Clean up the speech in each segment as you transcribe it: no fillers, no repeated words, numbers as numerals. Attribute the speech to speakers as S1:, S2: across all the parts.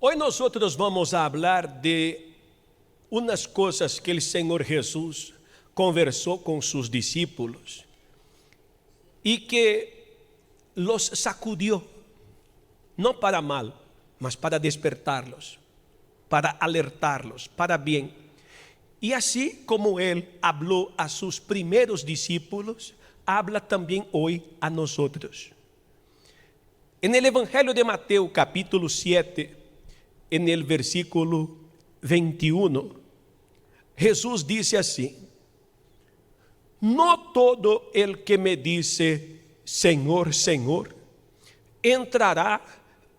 S1: Hoy nosotros vamos a hablar de unas cosas que el Señor Jesús conversó con sus discípulos y que los sacudió, no para mal, mas para despertarlos, para alertarlos, para bien. Y así como Él habló a sus primeros discípulos, habla también hoy a nosotros. En el Evangelio de Mateo capítulo 7, en el versículo 21, Jesús dice así: no todo el que me dice Señor, Señor, entrará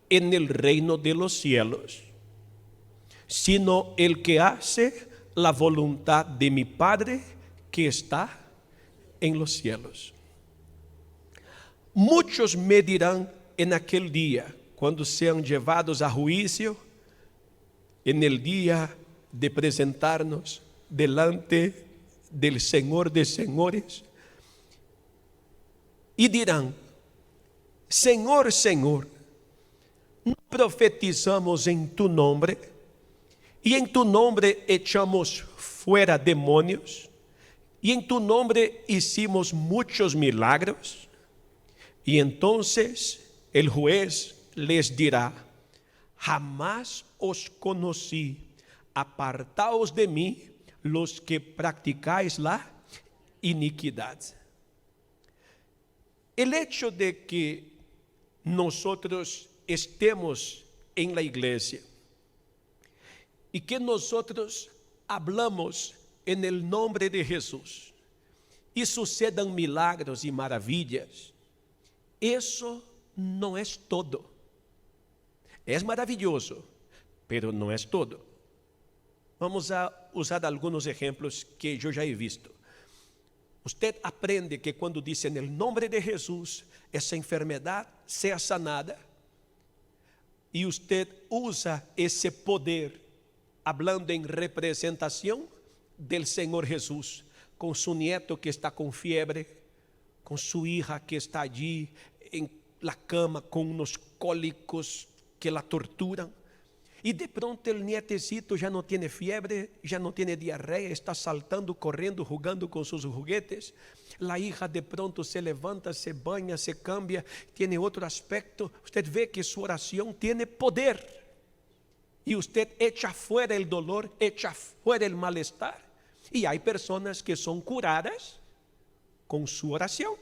S1: en el reino de los cielos, sino el que hace la voluntad de mi Padre que está en los cielos. Muchos me dirán en aquel día, cuando sean llevados a juicio, en el día de presentarnos delante del Señor de señores, y dirán: Señor, Señor, ¿no profetizamos en tu nombre? Y en tu nombre echamos fuera demonios, y en tu nombre hicimos muchos milagros. Y entonces el juez les dirá: jamás os conocí, apartaos de mí los que practicáis la iniquidad. El hecho de que nosotros estemos en la iglesia y que nosotros hablamos en el nombre de Jesús y sucedan milagros y maravillas, eso no es todo. Es maravilloso, pero no es todo. Vamos a usar algunos ejemplos que yo ya he visto. Usted aprende que cuando dice en el nombre de Jesús, esa enfermedad sea sanada, y usted usa ese poder hablando en representación del Señor Jesús, con su nieto que está con fiebre, con su hija que está allí en la cama con unos cólicos que la torturan, y de pronto el nietecito ya no tiene fiebre, ya no tiene diarrea, está saltando, corriendo, jugando con sus juguetes. La hija de pronto se levanta, se baña, se cambia, tiene otro aspecto. Usted ve que su oración tiene poder, y usted echa fuera el dolor, echa fuera el malestar. Y hay personas que son curadas con su oración.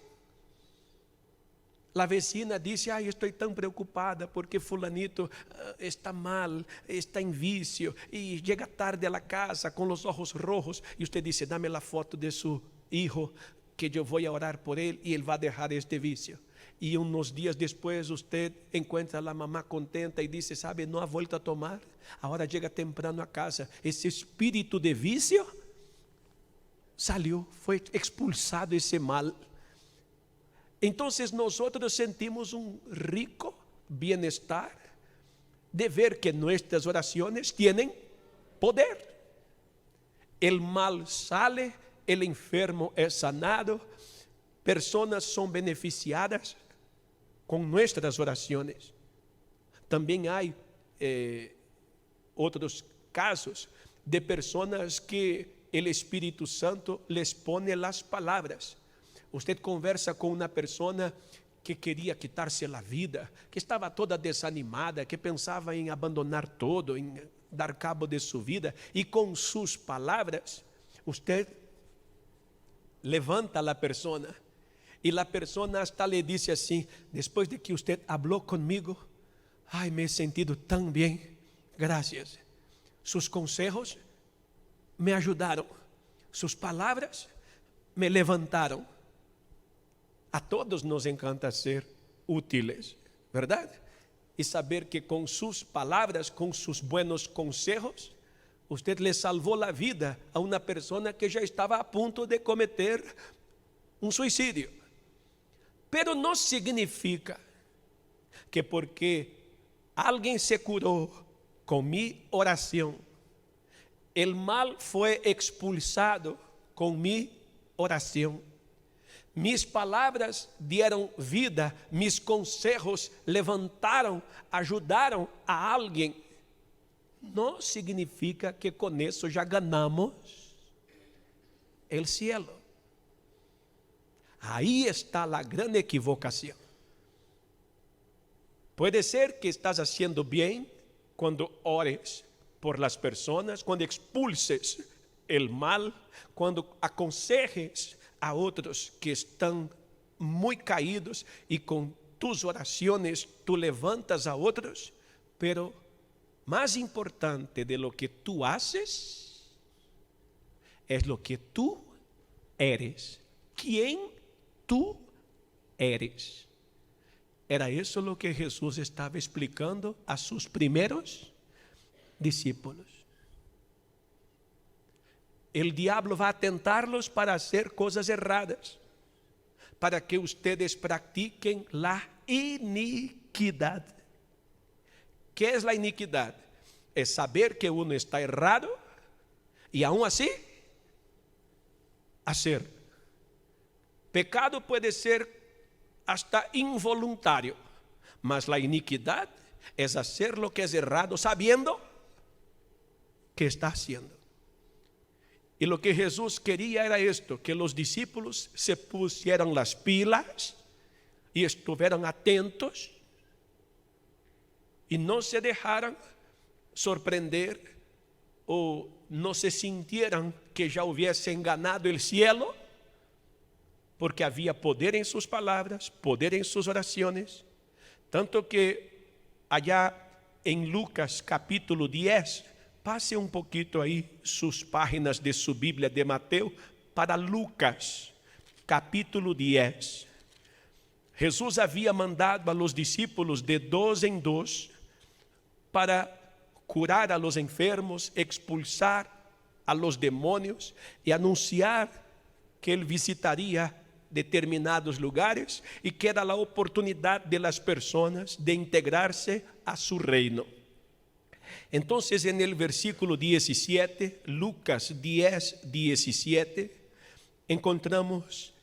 S1: La vecina dice: ay, estoy tan preocupada porque fulanito está mal, está en vicio, y llega tarde a la casa con los ojos rojos. Y usted dice: dame la foto de su hijo, que yo voy a orar por él y él va a dejar este vicio. Y unos días después usted encuentra a la mamá contenta y dice: sabe, no ha vuelto a tomar, ahora llega temprano a casa. Ese espíritu de vicio salió, fue expulsado ese mal. Entonces nosotros sentimos un rico bienestar de ver que nuestras oraciones tienen poder. El mal sale, el enfermo es sanado, personas son beneficiadas con nuestras oraciones. También hay otros casos de personas que el Espíritu Santo les pone las palabras. Usted conversa con una persona que queria quitarse la vida, que estava toda desanimada, que pensava em abandonar todo, em dar cabo de sua vida, e com suas palavras, usted levanta a persona, e a persona hasta le disse assim: depois de que usted habló comigo, ai, me he sentido tão bem, gracias. Sus consejos me ajudaram, sus palavras me levantaram. A todos nos encanta ser útiles, ¿verdad? Y saber que con sus palabras, con sus buenos consejos, usted le salvó la vida a una persona que ya estaba a punto de cometer un suicidio. Pero no significa que porque alguien se curó con mi oración, el mal fue expulsado con mi oración. Mis palavras dieron vida, mis consejos levantaram, ajudaram a alguém no significa que con eso ya ganamos el cielo. Ahí está la gran equivocación. Puede ser que estás haciendo bien cuando ores por las personas, cuando expulses el mal, cuando aconsejes a otros que están muy caídos y con tus oraciones tú levantas a otros, pero más importante de lo que tú haces es lo que tú eres. ¿Quién tú eres? Era eso lo que Jesús estaba explicando a sus primeros discípulos. El diablo va a tentarlos para hacer cosas erradas, para que ustedes practiquen la iniquidad. ¿Qué es la iniquidad? Es saber que uno está errado y aún así hacer. Pecado puede ser hasta involuntario, mas la iniquidad es hacer lo que es errado sabiendo que está haciendo. Y lo que Jesús quería era esto, que los discípulos se pusieran las pilas y estuvieran atentos y no se dejaran sorprender o no se sintieran que ya hubiesen ganado el cielo, porque había poder en sus palabras, poder en sus oraciones, tanto que allá en Lucas capítulo 10, pase un poquito ahí sus páginas de su Biblia de Mateo para Lucas capítulo 10. Jesús había mandado a los discípulos de 2 en 2 para curar a los enfermos, expulsar a los demonios y anunciar que Él visitaría determinados lugares y que era la oportunidad de las personas de integrarse a su reino. Entonces en el versículo 17, Lucas 10, 17, encontramos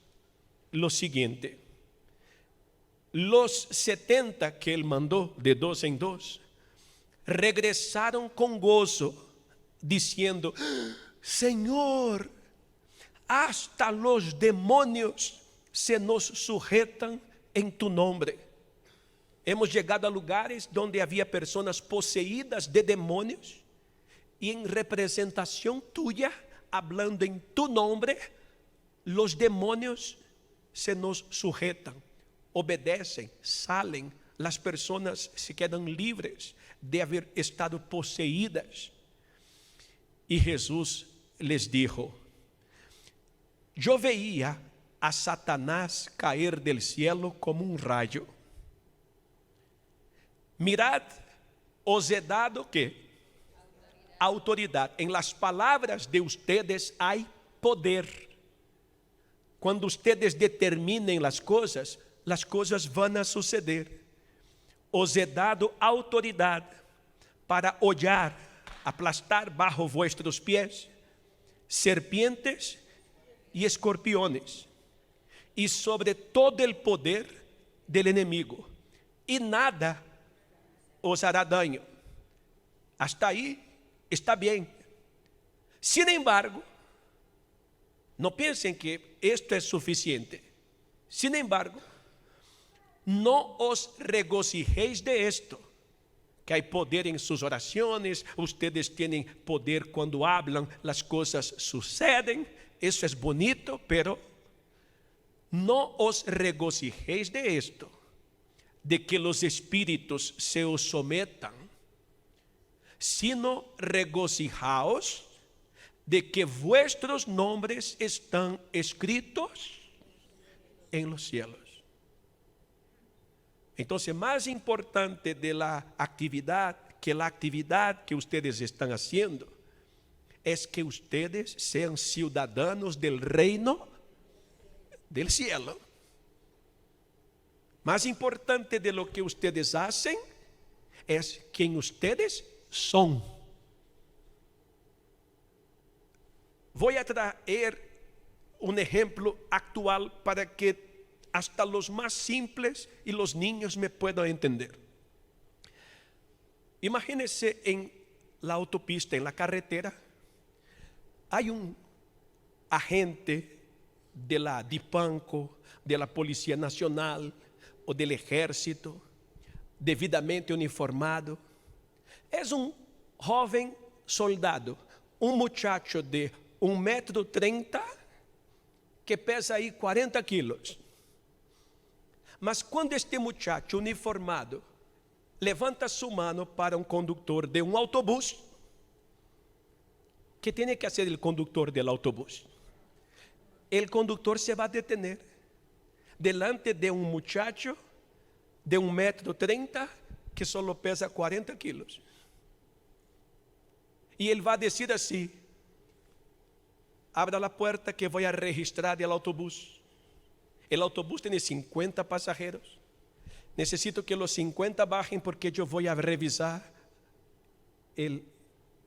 S1: lo siguiente. Los 70 que Él mandó de 2 en 2 regresaron con gozo, diciendo: Señor, hasta los demonios se nos sujetan en tu nombre. Hemos llegado a lugares donde había personas poseídas de demonios y en representación tuya, hablando en tu nombre, los demonios se nos sujetan, obedecen, salen, las personas se quedan libres de haber estado poseídas. Y Jesús les dijo: yo veía a Satanás caer del cielo como un rayo. Mirad, os he dado ¿qué? Autoridad. En las palabras de ustedes hay poder. Cuando ustedes determinen las cosas van a suceder. Os he dado autoridad para hollar, aplastar bajo vuestros pies serpientes y escorpiones, y sobre todo el poder del enemigo, y nada os hará daño. Hasta ahí está bien. Sin embargo, no piensen que esto es suficiente. Sin embargo, no os regocijéis de esto, que hay poder en sus oraciones, ustedes tienen poder cuando hablan, las cosas suceden, eso es bonito, pero no os regocijéis de esto, de que los espíritus se os sometan, sino regocijaos de que vuestros nombres están escritos en los cielos. Entonces, más importante de la actividad que ustedes están haciendo es que ustedes sean ciudadanos del reino del cielo. Más importante de lo que ustedes hacen es quien ustedes son. Voy a traer un ejemplo actual para que hasta los más simples y los niños me puedan entender. Imagínense en la autopista, en la carretera, hay un agente de la DIPANCO, de la Policía Nacional o del Ejército, devidamente uniformado. Es un joven soldado, un muchacho de 1,30 m que pesa aí 40 quilos. Mas quando este muchacho uniformado levanta su mano para un conductor de un autobús, ¿qué tiene que hacer el conductor del autobús? El conductor se va a detener delante de un muchacho de 1,30 m que solo pesa 40 quilos. Y él va a decir así: abra la puerta que voy a registrar el autobús. El autobús tiene 50 pasajeros. Necesito que los 50 bajen porque yo voy a revisar el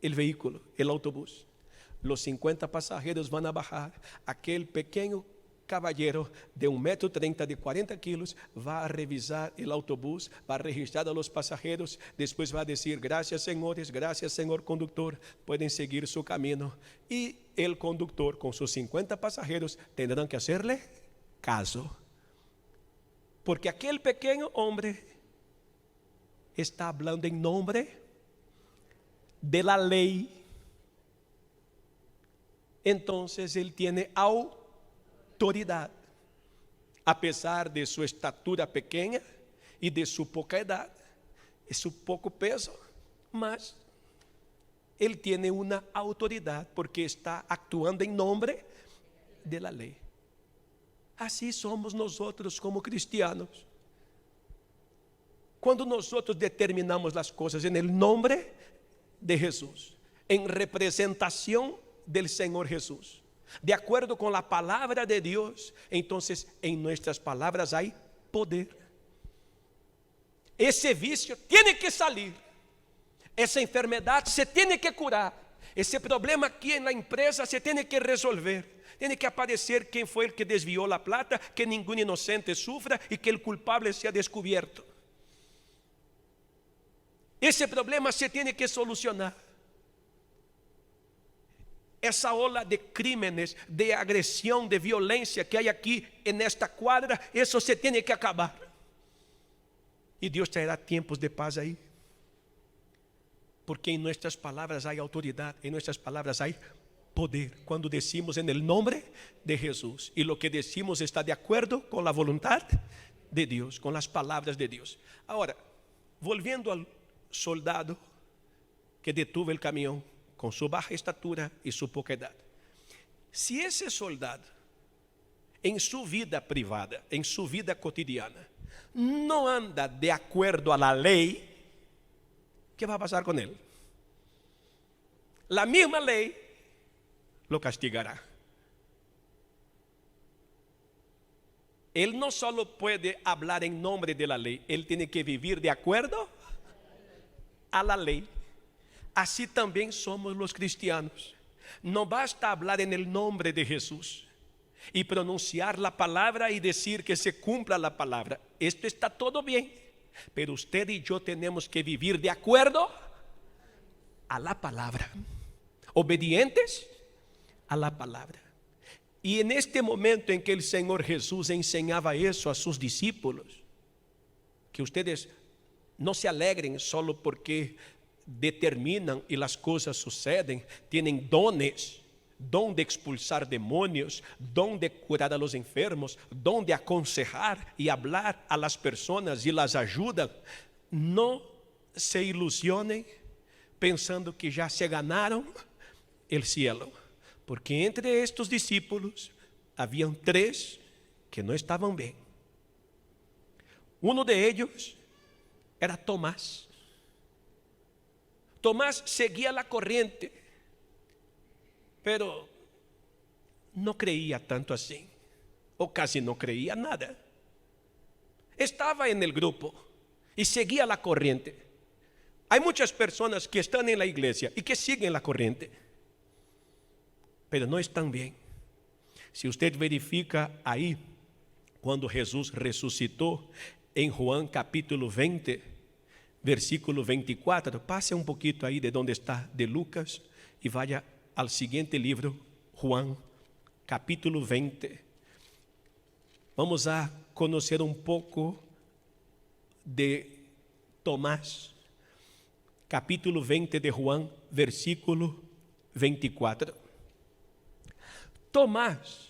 S1: vehículo, el autobús. Los 50 pasajeros van a bajar. Aquel pequeño caballero de 1,30 m, de 40 kilos, va a revisar el autobús, va a registrar a los pasajeros, después va a decir: gracias señores, gracias señor conductor, pueden seguir su camino. Y el conductor con sus 50 pasajeros tendrán que hacerle caso, porque aquel pequeño hombre está hablando en nombre de la ley. Entonces él tiene autoridad, a pesar de su estatura pequeña y de su poca edad y su poco peso, mas él tiene una autoridad porque está actuando en nombre de la ley. Así somos nosotros como cristianos. Cuando nosotros determinamos las cosas en el nombre de Jesús, en representación del Señor Jesús, de acuerdo con la palabra de Dios, entonces en nuestras palabras hay poder. Ese vicio tiene que salir, esa enfermedad se tiene que curar, ese problema aquí en la empresa se tiene que resolver. Tiene que aparecer quién fue el que desvió la plata, que ningún inocente sufra y que el culpable sea descubierto. Ese problema se tiene que solucionar. Esa ola de crímenes, de agresión, de violencia que hay aquí en esta cuadra, eso se tiene que acabar. Y Dios traerá tiempos de paz ahí. Porque en nuestras palabras hay autoridad, en nuestras palabras hay poder. Cuando decimos en el nombre de Jesús y lo que decimos está de acuerdo con la voluntad de Dios, con las palabras de Dios. Ahora, volviendo al soldado que detuvo el camión con su baja estatura y su poca edad. Si ese soldado en su vida privada, en su vida cotidiana, no anda de acuerdo a la ley, ¿qué va a pasar con él? La misma ley lo castigará. Él no solo puede hablar en nombre de la ley, él tiene que vivir de acuerdo a la ley. Así también somos los cristianos. No basta hablar en el nombre de Jesús y pronunciar la palabra y decir que se cumpla la palabra. Esto está todo bien, pero usted y yo tenemos que vivir de acuerdo a la palabra, obedientes a la palabra. Y en este momento en que el Señor Jesús enseñaba eso a sus discípulos, que ustedes no se alegren solo porque determinan y las cosas suceden, tienen dones, don de expulsar demonios, don de curar a los enfermos, don de aconsejar y hablar a las personas y las ayudan. No se ilusionen pensando que ya se ganaron el cielo, porque entre estos discípulos habían 3 que no estaban bien. Uno de ellos era Tomás. Tomás seguía la corriente, pero no creía tanto así, o casi no creía nada. Estaba en el grupo y seguía la corriente. Hay muchas personas que están en la iglesia y que siguen la corriente, pero no están bien. Si usted verifica ahí, cuando Jesús resucitó en Juan capítulo 20, versículo 24. Pase un poquito ahí de donde está, de Lucas, y vaya al siguiente libro, Juan, capítulo 20. Vamos a conocer un poco de Tomás, capítulo 20 de Juan, versículo 24. Tomás,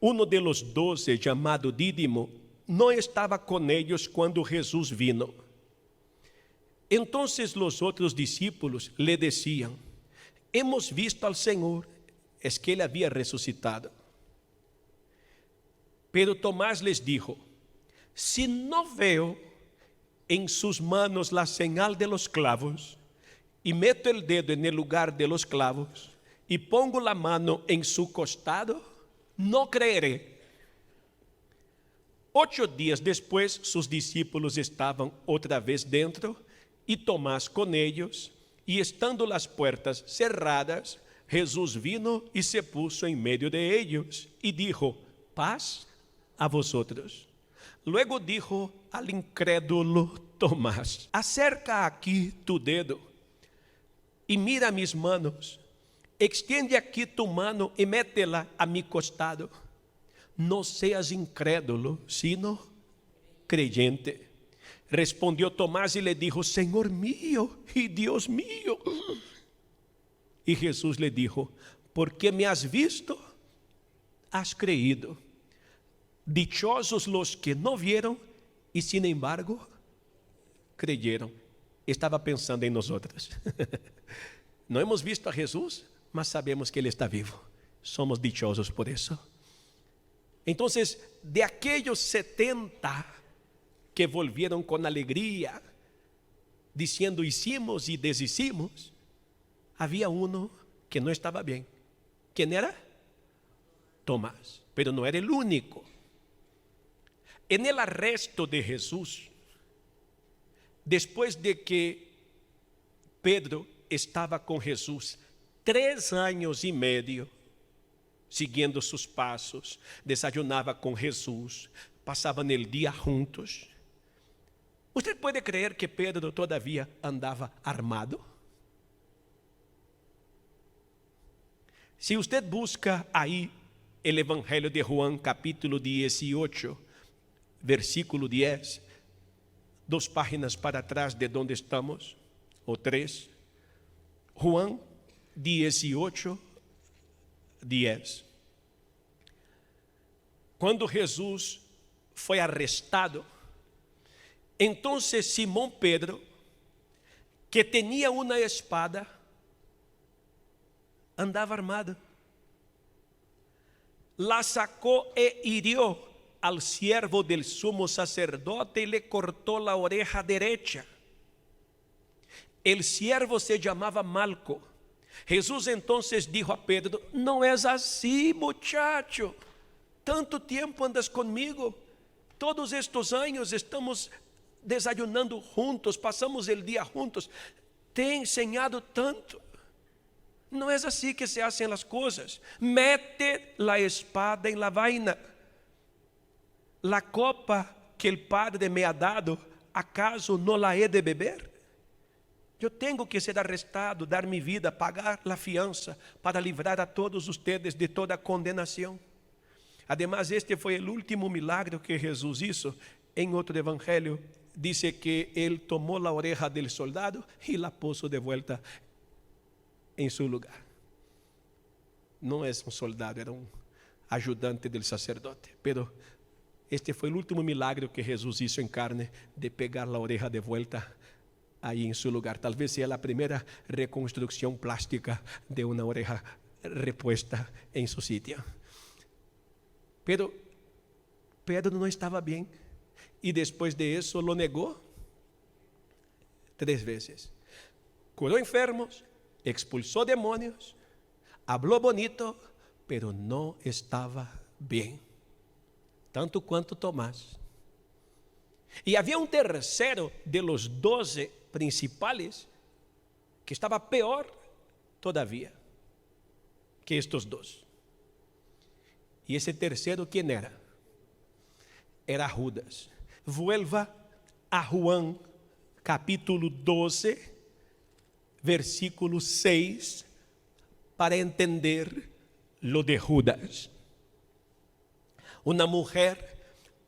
S1: uno de los 12, llamado Dídimo, no estaba con ellos cuando Jesús vino. Entonces los otros discípulos le decían: hemos visto al Señor. Es que él había resucitado. Pero Tomás les dijo: si no veo en sus manos la señal de los clavos, y meto el dedo en el lugar de los clavos, y pongo la mano en su costado, no creeré. 8 días después, sus discípulos estaban otra vez dentro, y Tomás con ellos, y estando las puertas cerradas, Jesús vino y se puso en medio de ellos, y dijo: paz a vosotros. Luego dijo al incrédulo Tomás: acerca aquí tu dedo, y mira mis manos. Extiende aquí tu mano y métela a mi costado. No seas incrédulo, sino creyente. Respondió Tomás y le dijo: Señor mío y Dios mío. Y Jesús le dijo: porque me has visto, has creído. Dichosos los que no vieron y sin embargo creyeron. Estaba pensando en nosotros. No hemos visto a Jesús, mas sabemos que Él está vivo. Somos dichosos por eso. Entonces, de aquellos 70 que volvieron con alegría, diciendo hicimos y deshicimos, había uno que no estaba bien. ¿Quién era? Tomás. Pero no era el único. En el arresto de Jesús, después de que Pedro estaba con Jesús 3 años y medio, siguiendo sus pasos, desayunaba con Jesús, pasaban el día juntos. ¿Usted puede creer que Pedro todavía andaba armado? Si usted busca ahí el Evangelio de Juan, capítulo 18, versículo 10, 2 páginas para atrás de donde estamos, o 3, Juan 18, 10. Cuando Jesús fue arrestado, entonces Simón Pedro, que tenía una espada, andaba armado. La sacó e hirió al siervo del sumo sacerdote y le cortó la oreja derecha. El siervo se llamaba Malco. Jesús entonces dijo a Pedro: no es así, muchacho. Tanto tiempo andas conmigo. Todos estos años estamos desayunando juntos, pasamos el día juntos. Te he enseñado tanto. No es así que se hacen las cosas. Mete la espada en la vaina. La copa que el Padre me ha dado, ¿acaso no la he de beber? Yo tengo que ser arrestado, dar mi vida, pagar la fianza para librar a todos ustedes de toda condenación. Además, este fue el último milagro que Jesús hizo. En otro evangelio dice que Él tomó la oreja del soldado y la puso de vuelta en su lugar. No es un soldado, era un ayudante del sacerdote. Pero este fue el último milagro que Jesús hizo en carne, de pegar la oreja de vuelta ahí en su lugar. Tal vez sea la primera reconstrucción plástica de una oreja repuesta en su sitio. Pero Pedro no estaba bien, y después de eso lo negó 3 veces. Curó enfermos, expulsó demonios, habló bonito, pero no estaba bien, tanto cuanto Tomás. Y había un tercero de los 12 principales que estaba peor todavía que estos 2. Y ese tercero, ¿quién era? Era Judas. Vuelva a Juan capítulo 12, versículo 6, para entender lo de Judas. Una mujer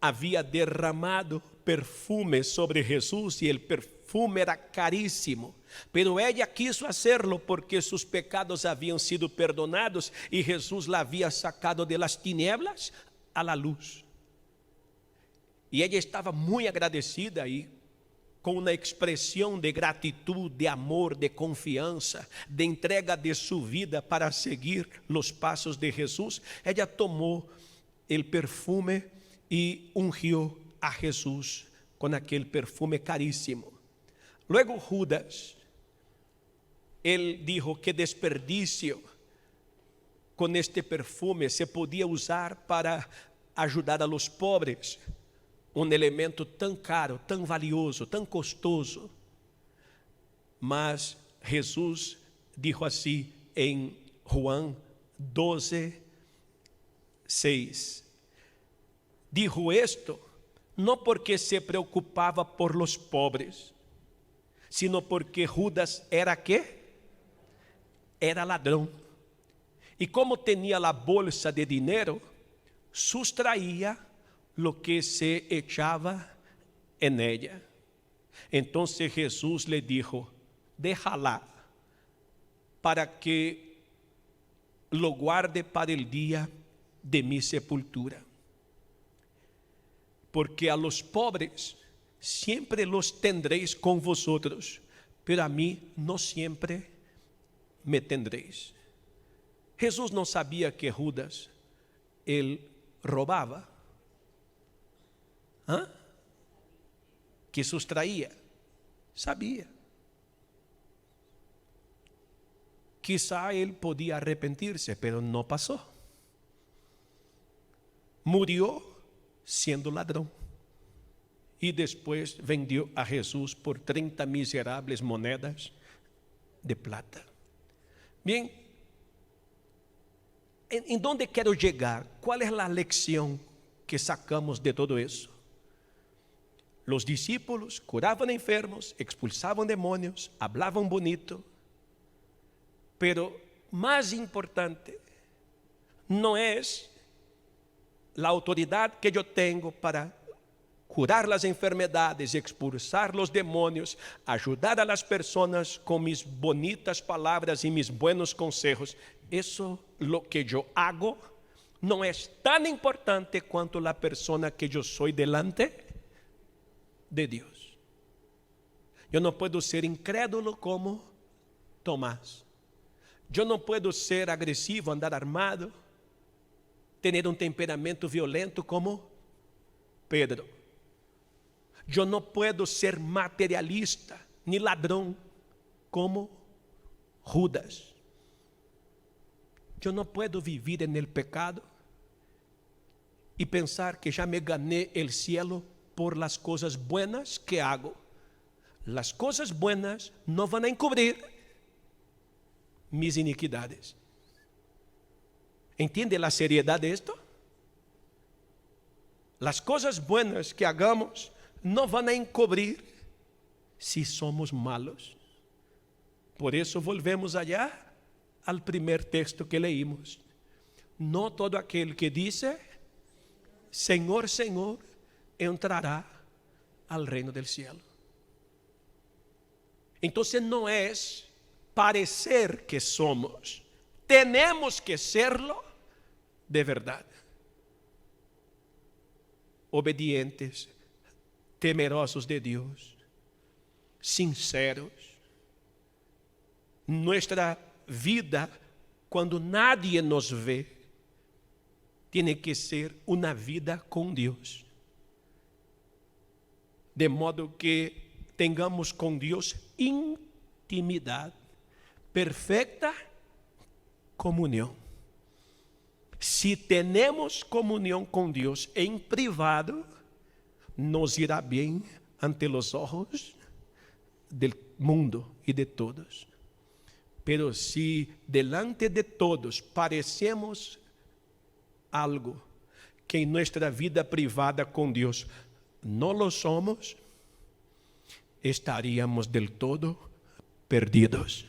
S1: había derramado perfume sobre Jesús y el perfume era carísimo, pero ella quiso hacerlo porque sus pecados habían sido perdonados y Jesús la había sacado de las tinieblas a la luz. Y ella estaba muy agradecida y con una expresión de gratitud, de amor, de confianza, de entrega de su vida para seguir los pasos de Jesús, ella tomó el perfume y ungió a Jesús con aquel perfume carísimo. Luego Judas, él dijo que desperdicio con este perfume se podía usar para ayudar a los pobres, un elemento tan caro, tan valioso, tan costoso. Mas Jesús dijo así en Juan 12, 6. Dijo esto no porque se preocupaba por los pobres, sino porque Judas era ¿qué? Era ladrón. Y como tenía la bolsa de dinero, sustraía lo que se echaba en ella. Entonces Jesús le dijo: déjala para que lo guarde para el día de mi sepultura. Porque a los pobres siempre los tendréis con vosotros, pero a mí no siempre me tendréis. Jesús no sabía que Judas, él robaba, que sustraía. Sabía. Quizá él podía arrepentirse, pero no pasó. Murió siendo ladrón y después vendió a Jesús por 30 miserables monedas de plata. Bien, ¿en dónde quiero llegar? ¿Cuál es la lección que sacamos de todo eso? Los discípulos curaban enfermos, expulsaban demonios, hablaban bonito, pero más importante no es la autoridad que yo tengo para curar las enfermedades, expulsar los demonios, ayudar a las personas con mis bonitas palabras y mis buenos consejos. Eso, lo que yo hago, no es tan importante cuanto la persona que yo soy delante de Dios. Yo no puedo ser incrédulo como Tomás. Yo no puedo ser agresivo, andar armado, tener un temperamento violento como Pedro. Yo no puedo ser materialista ni ladrón como Judas. Yo no puedo vivir en el pecado y pensar que ya me gané el cielo por las cosas buenas que hago. Las cosas buenas no van a encubrir mis iniquidades. ¿Entiende la seriedad de esto? Las cosas buenas que hagamos no van a encubrir si somos malos. Por eso volvemos allá al primer texto que leímos. No todo aquel que dice Señor, Señor, entrará al reino del cielo. Entonces no es parecer que somos, tenemos que serlo de verdad. Obedientes, temerosos de Dios, sinceros. Nuestra vida, cuando nadie nos ve, tiene que ser una vida con Dios. De modo que tengamos con Dios intimidad, perfecta comunión. Si tenemos comunión con Dios en privado, nos irá bien ante los ojos del mundo y de todos. Pero si delante de todos parecemos algo que en nuestra vida privada con Dios no lo somos, estaríamos del todo perdidos.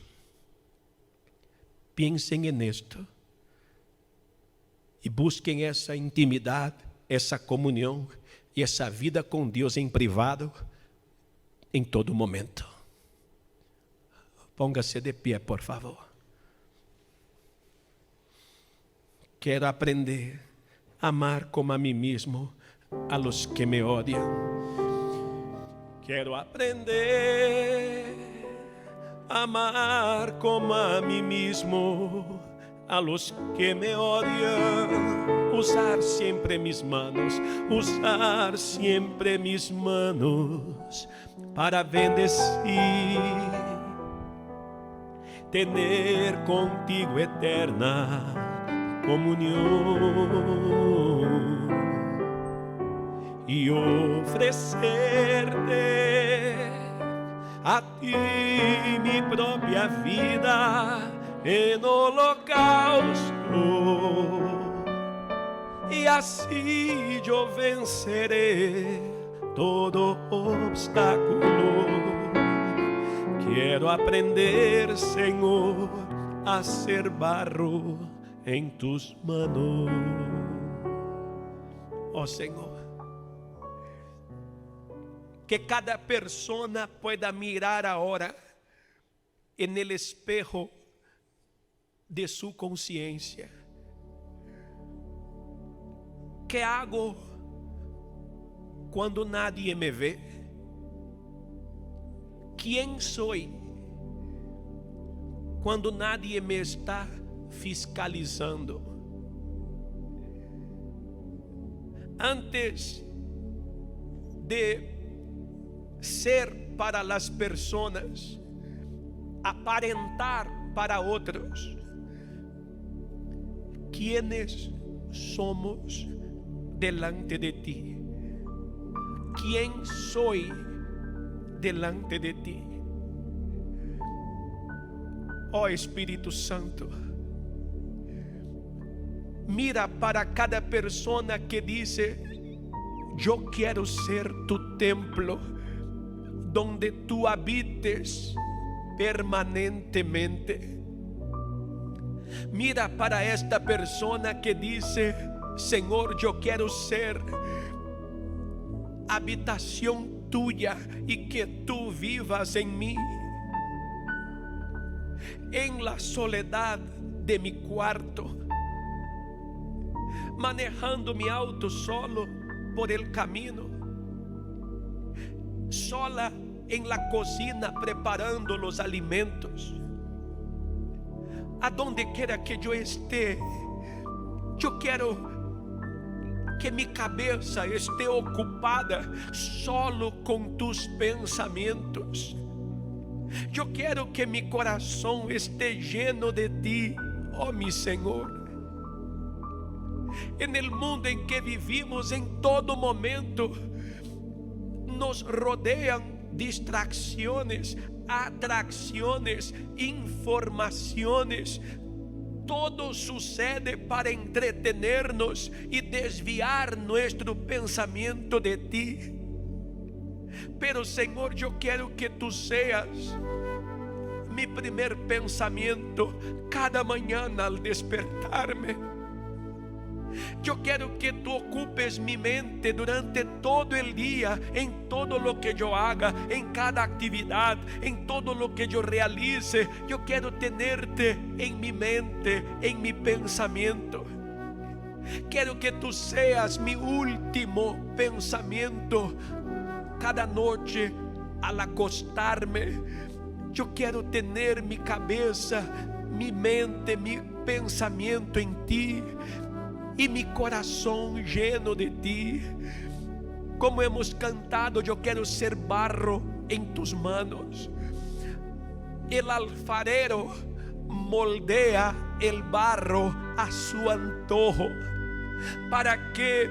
S1: Piensen en esto y busquen esa intimidad, esa comunión y esa vida con Dios en privado en todo momento. Póngase de pie, por favor. Quiero aprender a amar como a mí mismo a los que me odian. Quiero aprender a amar como a mí mismo a los que me odian. Usar siempre mis manos para bendecir. Tener contigo eterna comunión y ofrecerte a ti mi propia vida en holocausto, y así yo venceré todo obstáculo. Quiero aprender, Señor, a ser barro en tus manos. Oh Señor, que cada persona pueda mirar ahora en el espejo de su conciencia. ¿Qué hago cuando nadie me ve? ¿Quién soy cuando nadie me está fiscalizando? Antes de ser para las personas, aparentar para otros, ¿quiénes somos delante de ti? ¿Quién soy delante de ti? Oh Espíritu Santo, mira para cada persona que dice: yo quiero ser tu templo, donde tú habites permanentemente. Mira para esta persona que dice: Señor, yo quiero ser habitación tuya y que tú vivas en mí. En la soledad de mi cuarto, manejando mi auto solo por el camino, sola en la cocina preparando los alimentos. A donde quiera que yo esté, yo quiero que mi cabeza esté ocupada solo con tus pensamientos. Yo quiero que mi corazón esté lleno de ti, oh mi Señor. En el mundo en que vivimos, en todo momento nos rodean distracciones, atracciones, informaciones. Todo sucede para entretenernos y desviar nuestro pensamiento de ti. Pero Señor, yo quiero que tú seas mi primer pensamiento cada mañana al despertarme. Yo quiero que tú ocupes mi mente durante todo el día, en todo lo que yo haga, en cada actividad, en todo lo que yo realice. Yo quiero tenerte en mi mente, en mi pensamiento. Quiero que tú seas mi último pensamiento cada noche al acostarme. Yo quiero tener mi cabeza, mi mente, mi pensamiento en ti y mi corazón lleno de ti. Como hemos cantado, yo quiero ser barro en tus manos. El alfarero moldea el barro a su antojo, para que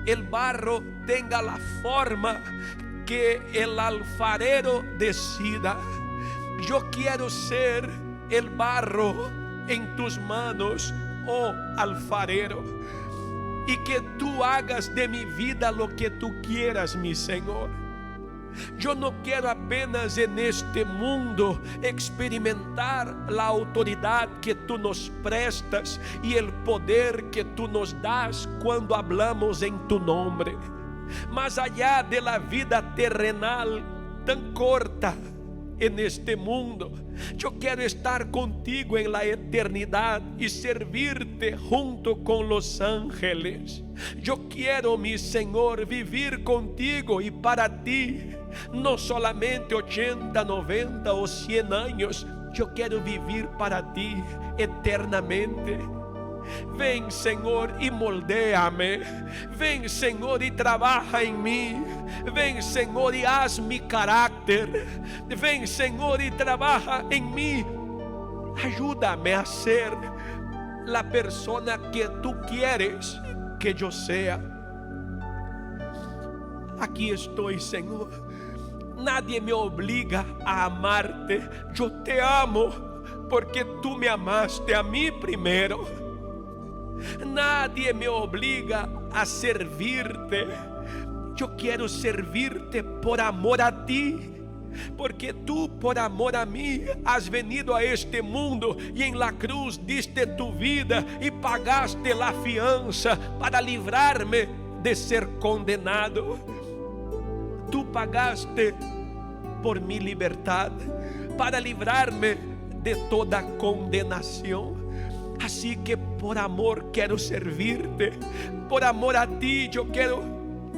S1: el barro tenga la forma que el alfarero decida. Yo quiero ser el barro en tus manos, oh alfarero, y que tú hagas de mi vida lo que tú quieras, mi Señor. Yo no quiero apenas en este mundo experimentar la autoridad que tú nos prestas y el poder que tú nos das cuando hablamos en tu nombre. Más allá de la vida terrenal tan corta en este mundo, yo quiero estar contigo en la eternidad y servirte junto con los ángeles. Yo quiero, mi Señor, vivir contigo y para ti, no solamente 80, 90 o 100 años. Yo quiero vivir para ti eternamente. Ven, Señor, y moldéame. Ven, Señor, y trabaja en mí. Ven, Señor, y haz mi carácter. Ven, Señor, y trabaja en mí. Ayúdame a ser la persona que tú quieres que yo sea. Aquí estoy, Señor. Nadie me obliga a amarte. Yo te amo porque tú me amaste a mí primero. Nadie me obliga a servirte. Yo quiero servirte por amor a ti, porque tú por amor a mí has venido a este mundo y en la cruz diste tu vida y pagaste la fianza para librarme de ser condenado. Tú pagaste por mi libertad para librarme de toda condenación. Así que por amor quiero servirte, por amor a ti yo quiero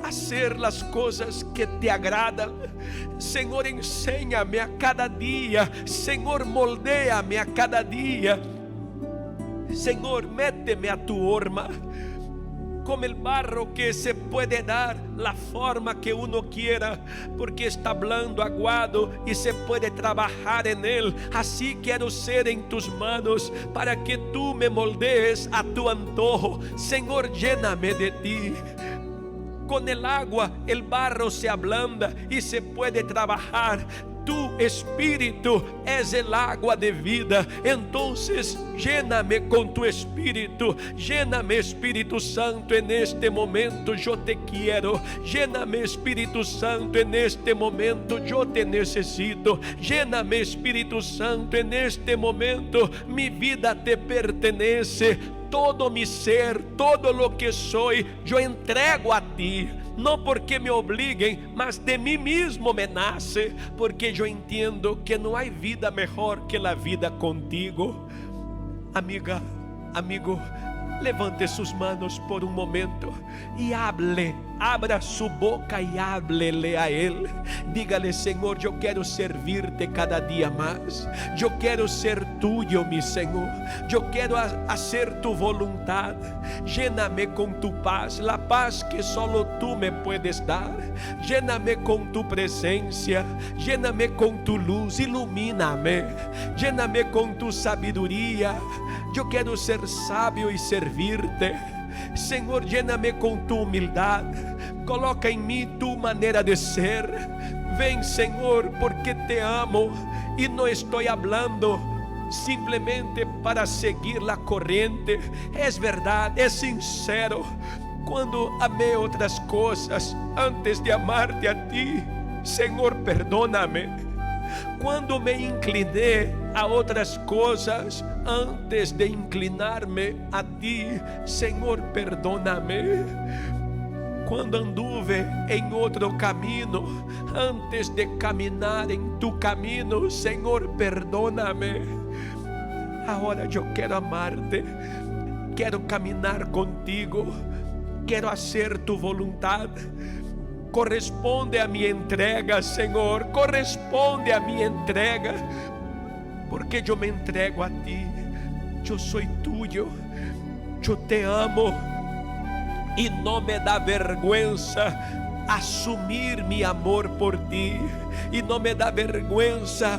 S1: hacer las cosas que te agradan. Señor, enséñame a cada día. Señor, moldéame a cada día. Señor, méteme a tu horma, como el barro que se puede dar la forma que uno quiera, porque está blando, aguado y se puede trabajar en él. Así quiero ser en tus manos para que tú me moldees a tu antojo. Señor, lléname de ti. Con el agua el barro se ablanda y se puede trabajar. Tu espíritu es el agua de vida. Entonces lléname con tu espíritu. Lléname, Espíritu Santo, en este momento yo te quiero. Lléname, Espíritu Santo, en este momento yo te necesito. Lléname, Espíritu Santo, en este momento mi vida te pertenece. Todo mi ser, todo lo que soy, yo entrego a ti. No porque me obliguen, mas de mí mismo me nace, porque yo entiendo que no hay vida mejor que la vida contigo. Amiga, amigo, levante sus manos por un momento y hable. Abra su boca y háblele a Él. Dígale: Señor, yo quiero servirte cada día más. Yo quiero ser tuyo, mi Señor. Yo quiero hacer tu voluntad. Lléname con tu paz, la paz que solo tú me puedes dar. Lléname con tu presencia. Lléname con tu luz, ilumíname. Lléname con tu sabiduría. Yo quiero ser sabio y servirte. Señor, lléname con tu humildad. Coloca en mí tu manera de ser. Ven, Señor, porque te amo y no estoy hablando simplemente para seguir la corriente. Es verdad, es sincero. Cuando amé otras cosas antes de amarte a ti, Señor, perdóname. Cuando me incliné a otras cosas antes de inclinarme a ti, Señor, perdóname. Cuando anduve en otro camino antes de caminar en tu camino, Señor, perdóname. Ahora yo quiero amarte, quiero caminar contigo, quiero hacer tu voluntad. Corresponde a mi entrega, Señor, corresponde a mi entrega, porque yo me entrego a ti. Yo soy tuyo, yo te amo y no me da vergüenza asumir mi amor por ti, y no me da vergüenza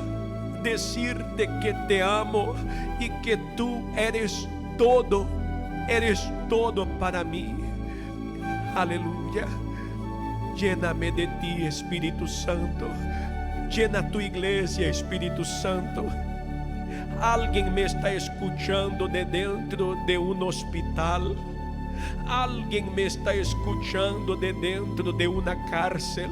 S1: decirte que te amo y que tú eres todo para mí. Aleluya. Lléname de ti, Espíritu Santo. Llena tu iglesia, Espíritu Santo. Alguien me está escuchando de dentro de un hospital. Alguien me está escuchando de dentro de una cárcel.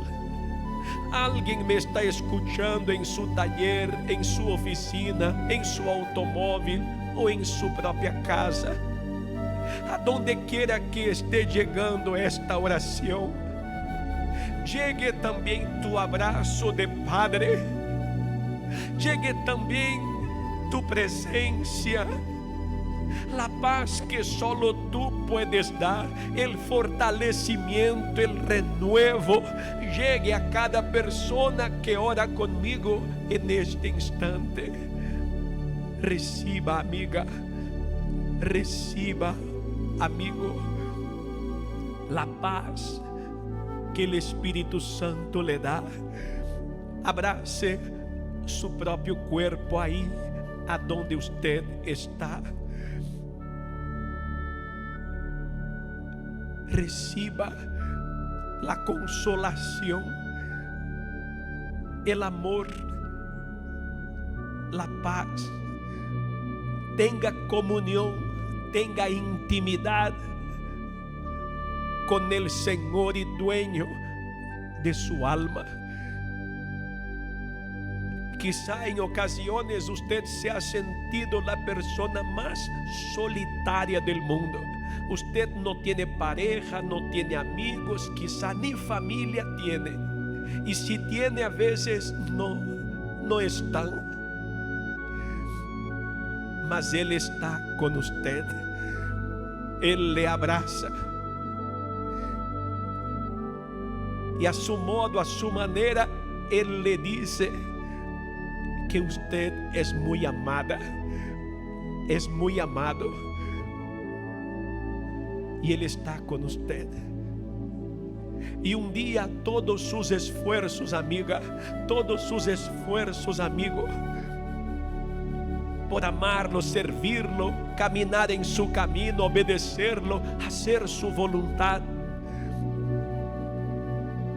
S1: Alguien me está escuchando en su taller, en su oficina, en su automóvil o en su propia casa. A donde quiera que esté llegando esta oración, llegue también tu abrazo de Padre, llegue también tu presencia, la paz que solo tú puedes dar, el fortalecimiento, el renuevo, llegue a cada persona que ora conmigo en este instante. Reciba, amiga, reciba, amigo, la paz que el Espíritu Santo le da. Abrace su propio cuerpo ahí, a donde usted está. Reciba la consolación, el amor, la paz. Tenga comunión, tenga intimidad con el Señor y dueño de su alma. Quizá en ocasiones usted se ha sentido la persona más solitaria del mundo. Usted no tiene pareja, no tiene amigos, quizá ni familia tiene. Y si tiene, a veces no están. Mas Él está con usted. Él le abraza. Y a su modo, a su manera, Él le dice que usted es muy amada, es muy amado. Y Él está con usted. Y un día todos sus esfuerzos, amiga, todos sus esfuerzos, amigo, por amarlo, servirlo, caminar en su camino, obedecerlo, hacer su voluntad,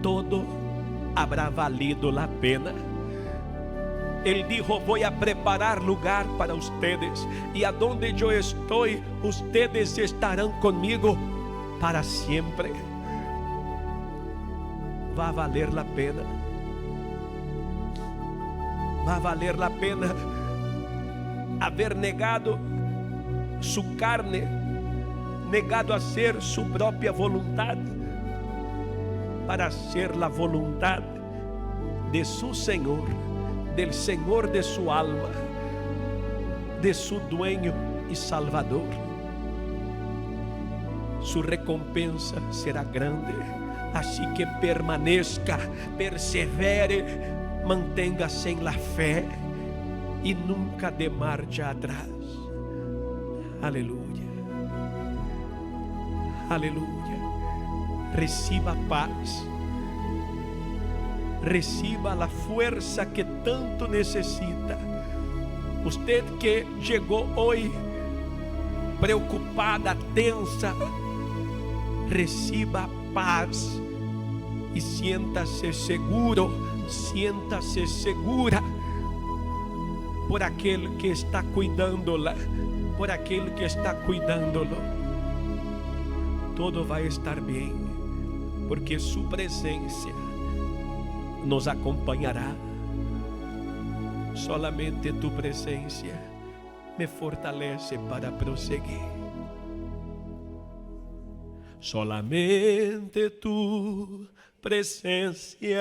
S1: todo habrá valido la pena. Él dijo: voy a preparar lugar para ustedes, y a donde yo estoy, ustedes estarán conmigo para siempre. Va a valer la pena. Va a valer la pena haber negado su carne, negado hacer su propia voluntad, para hacer la voluntad de su Señor, del Señor de su alma, de su dueño y Salvador. Su recompensa será grande. Así que permanezca, persevere, manténgase en la fe y nunca dé marcha atrás. Aleluya. Aleluya. Reciba paz. Reciba la fuerza que tanto necesita. Usted que llegó hoy preocupada, tensa, reciba paz y siéntase seguro, siéntase segura por aquel que está cuidándola, por aquel que está cuidándolo. Todo va a estar bien, porque su presencia nos acompañará. Solamente tu presencia me fortalece para proseguir. Solamente tu presencia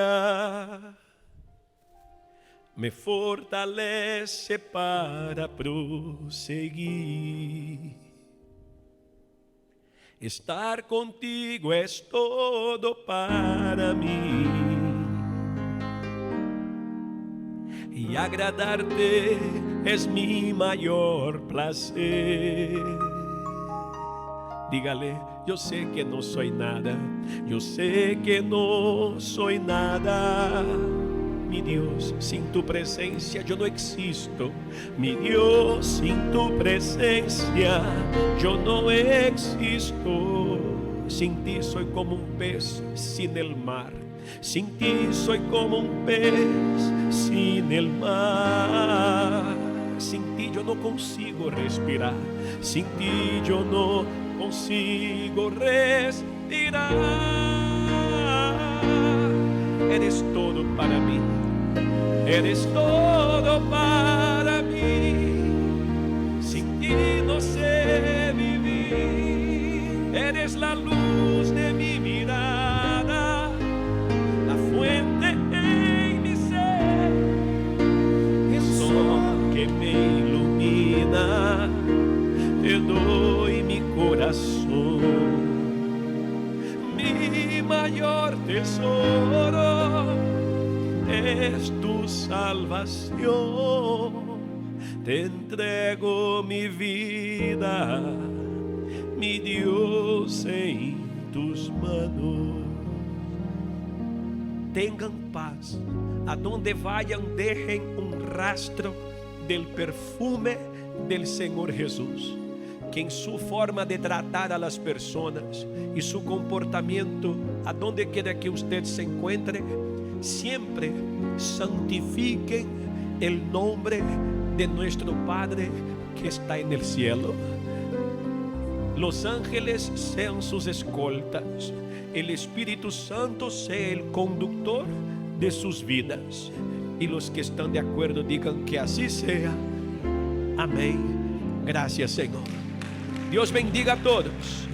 S1: me fortalece para proseguir. Estar contigo es todo para mí, y agradarte es mi mayor placer. Dígale: yo sé que no soy nada, yo sé que no soy nada. Mi Dios, sin tu presencia yo no existo. Mi Dios, sin tu presencia yo no existo. Sin ti soy como un pez sin el mar. Sin ti soy como un pez sin el mar. Sin ti yo no consigo respirar. Sin ti yo no consigo respirar. eres todo para mí. Eres todo para mí. Sin ti no sé vivir. Eres la luz de mi mirada, la fuente en mi ser, el sol que me ilumina. Te doy mi corazón, mi mayor tesoro es tu salvación. Te entrego mi vida, mi Dios, en tus manos. Tengan paz, a donde vayan dejen un rastro del perfume del Señor Jesús, que en su forma de tratar a las personas y su comportamiento, a donde quiera que usted se encuentre, siempre santifiquen el nombre de nuestro Padre que está en el cielo. Los ángeles sean sus escoltas, el Espíritu Santo sea el conductor de sus vidas, y los que están de acuerdo digan que así sea. Amén. Gracias, Señor. Dios bendiga a todos.